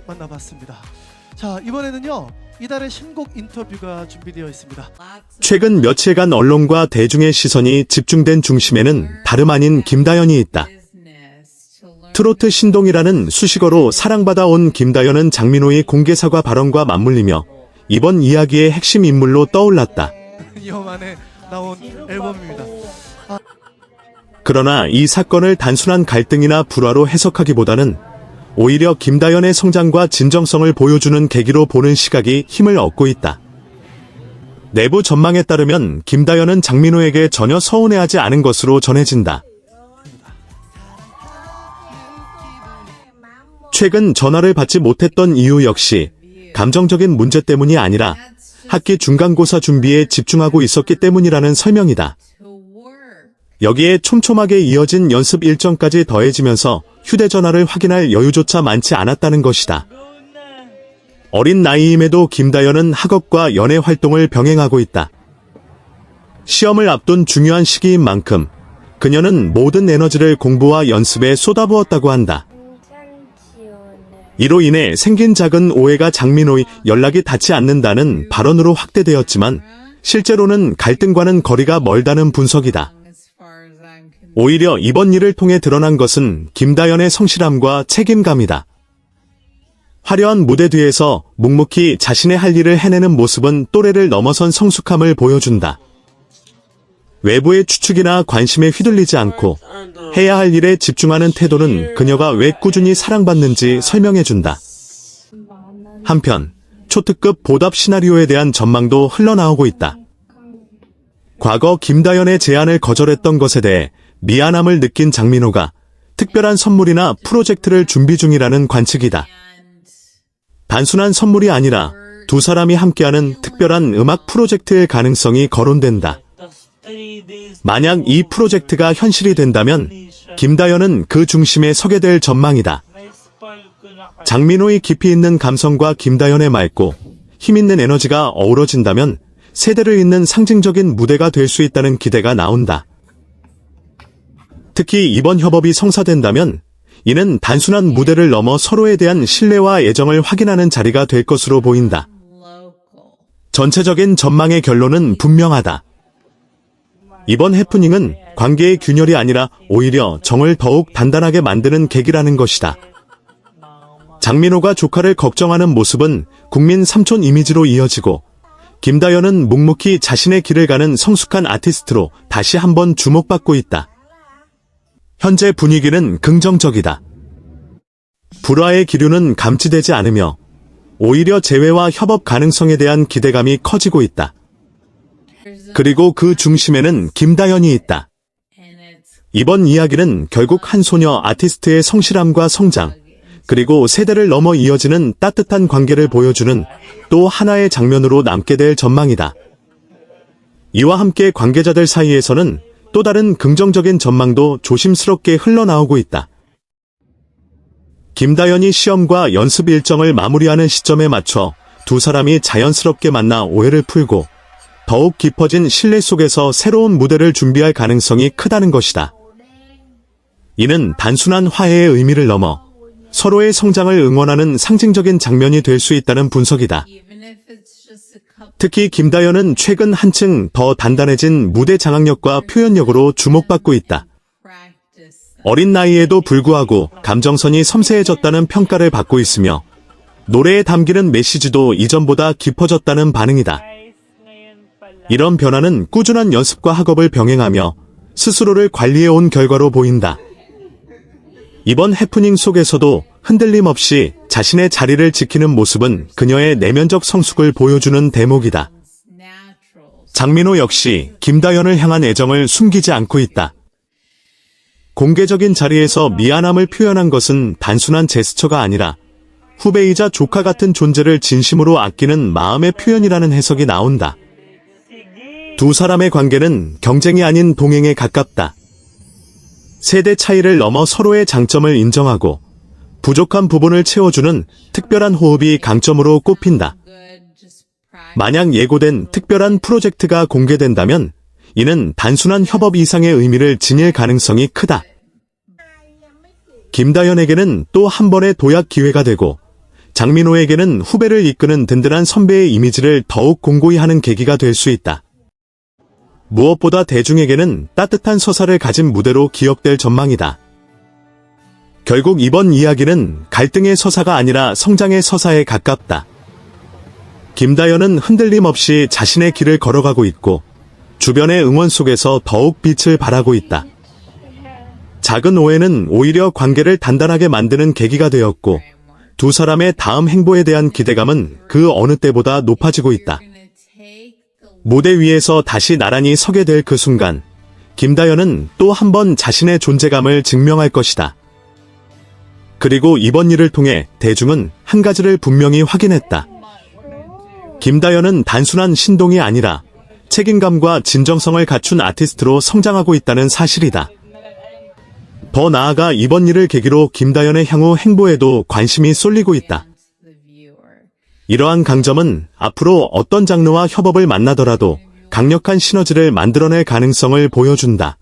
만나봤습니다. 자, 이번에는요, 이달의 신곡 인터뷰가 준비되어 있습니다. 최근 며칠간 언론과 대중의 시선이 집중된 중심에는 다름 아닌 김다연이 있다. 트로트 신동이라는 수식어로 사랑받아온 김다연은 장민호의 공개사과 발언과 맞물리며 이번 이야기의 핵심 인물로 떠올랐다. 이어 만에 나온 앨범입니다. 그러나 이 사건을 단순한 갈등이나 불화로 해석하기보다는 오히려 김다연의 성장과 진정성을 보여주는 계기로 보는 시각이 힘을 얻고 있다. 내부 전망에 따르면 김다연은 장민호에게 전혀 서운해하지 않은 것으로 전해진다. 최근 전화를 받지 못했던 이유 역시 감정적인 문제 때문이 아니라 학기 중간고사 준비에 집중하고 있었기 때문이라는 설명이다. 여기에 촘촘하게 이어진 연습 일정까지 더해지면서 휴대전화를 확인할 여유조차 많지 않았다는 것이다. 어린 나이임에도 김다연은 학업과 연애 활동을 병행하고 있다. 시험을 앞둔 중요한 시기인 만큼 그녀는 모든 에너지를 공부와 연습에 쏟아부었다고 한다. 이로 인해 생긴 작은 오해가 장민호의 연락이 닿지 않는다는 발언으로 확대되었지만 실제로는 갈등과는 거리가 멀다는 분석이다. 오히려 이번 일을 통해 드러난 것은 김다연의 성실함과 책임감이다. 화려한 무대 뒤에서 묵묵히 자신의 할 일을 해내는 모습은 또래를 넘어선 성숙함을 보여준다. 외부의 추측이나 관심에 휘둘리지 않고 해야 할 일에 집중하는 태도는 그녀가 왜 꾸준히 사랑받는지 설명해준다. 한편 초특급 보답 시나리오에 대한 전망도 흘러나오고 있다. 과거 김다연의 제안을 거절했던 것에 대해 미안함을 느낀 장민호가 특별한 선물이나 프로젝트를 준비 중이라는 관측이다. 단순한 선물이 아니라 두 사람이 함께하는 특별한 음악 프로젝트의 가능성이 거론된다. 만약 이 프로젝트가 현실이 된다면 김다연은 그 중심에 서게 될 전망이다. 장민호의 깊이 있는 감성과 김다연의 맑고 힘있는 에너지가 어우러진다면 세대를 잇는 상징적인 무대가 될 수 있다는 기대가 나온다. 특히 이번 협업이 성사된다면 이는 단순한 무대를 넘어 서로에 대한 신뢰와 애정을 확인하는 자리가 될 것으로 보인다. 전체적인 전망의 결론은 분명하다. 이번 해프닝은 관계의 균열이 아니라 오히려 정을 더욱 단단하게 만드는 계기라는 것이다. 장민호가 조카를 걱정하는 모습은 국민 삼촌 이미지로 이어지고 김다연은 묵묵히 자신의 길을 가는 성숙한 아티스트로 다시 한번 주목받고 있다. 현재 분위기는 긍정적이다. 불화의 기류는 감지되지 않으며 오히려 재회와 협업 가능성에 대한 기대감이 커지고 있다. 그리고 그 중심에는 김다연이 있다. 이번 이야기는 결국 한 소녀 아티스트의 성실함과 성장, 그리고 세대를 넘어 이어지는 따뜻한 관계를 보여주는 또 하나의 장면으로 남게 될 전망이다. 이와 함께 관계자들 사이에서는 또 다른 긍정적인 전망도 조심스럽게 흘러나오고 있다. 김다연이 시험과 연습 일정을 마무리하는 시점에 맞춰 두 사람이 자연스럽게 만나 오해를 풀고 더욱 깊어진 신뢰 속에서 새로운 무대를 준비할 가능성이 크다는 것이다. 이는 단순한 화해의 의미를 넘어 서로의 성장을 응원하는 상징적인 장면이 될 수 있다는 분석이다. 특히 김다연은 최근 한층 더 단단해진 무대 장악력과 표현력으로 주목받고 있다. 어린 나이에도 불구하고 감정선이 섬세해졌다는 평가를 받고 있으며 노래에 담기는 메시지도 이전보다 깊어졌다는 반응이다. 이런 변화는 꾸준한 연습과 학업을 병행하며 스스로를 관리해온 결과로 보인다. 이번 해프닝 속에서도 흔들림 없이 자신의 자리를 지키는 모습은 그녀의 내면적 성숙을 보여주는 대목이다. 장민호 역시 김다연을 향한 애정을 숨기지 않고 있다. 공개적인 자리에서 미안함을 표현한 것은 단순한 제스처가 아니라 후배이자 조카 같은 존재를 진심으로 아끼는 마음의 표현이라는 해석이 나온다. 두 사람의 관계는 경쟁이 아닌 동행에 가깝다. 세대 차이를 넘어 서로의 장점을 인정하고 부족한 부분을 채워주는 특별한 호흡이 강점으로 꼽힌다. 만약 예고된 특별한 프로젝트가 공개된다면 이는 단순한 협업 이상의 의미를 지닐 가능성이 크다. 김다연에게는 또 한 번의 도약 기회가 되고 장민호에게는 후배를 이끄는 든든한 선배의 이미지를 더욱 공고히 하는 계기가 될 수 있다. 무엇보다 대중에게는 따뜻한 서사를 가진 무대로 기억될 전망이다. 결국 이번 이야기는 갈등의 서사가 아니라 성장의 서사에 가깝다. 김다연은 흔들림 없이 자신의 길을 걸어가고 있고 주변의 응원 속에서 더욱 빛을 발하고 있다. 작은 오해는 오히려 관계를 단단하게 만드는 계기가 되었고 두 사람의 다음 행보에 대한 기대감은 그 어느 때보다 높아지고 있다. 무대 위에서 다시 나란히 서게 될 그 순간 김다연은 또 한 번 자신의 존재감을 증명할 것이다. 그리고 이번 일을 통해 대중은 한 가지를 분명히 확인했다. 김다연은 단순한 신동이 아니라 책임감과 진정성을 갖춘 아티스트로 성장하고 있다는 사실이다. 더 나아가 이번 일을 계기로 김다연의 향후 행보에도 관심이 쏠리고 있다. 이러한 강점은 앞으로 어떤 장르와 협업을 만나더라도 강력한 시너지를 만들어낼 가능성을 보여준다.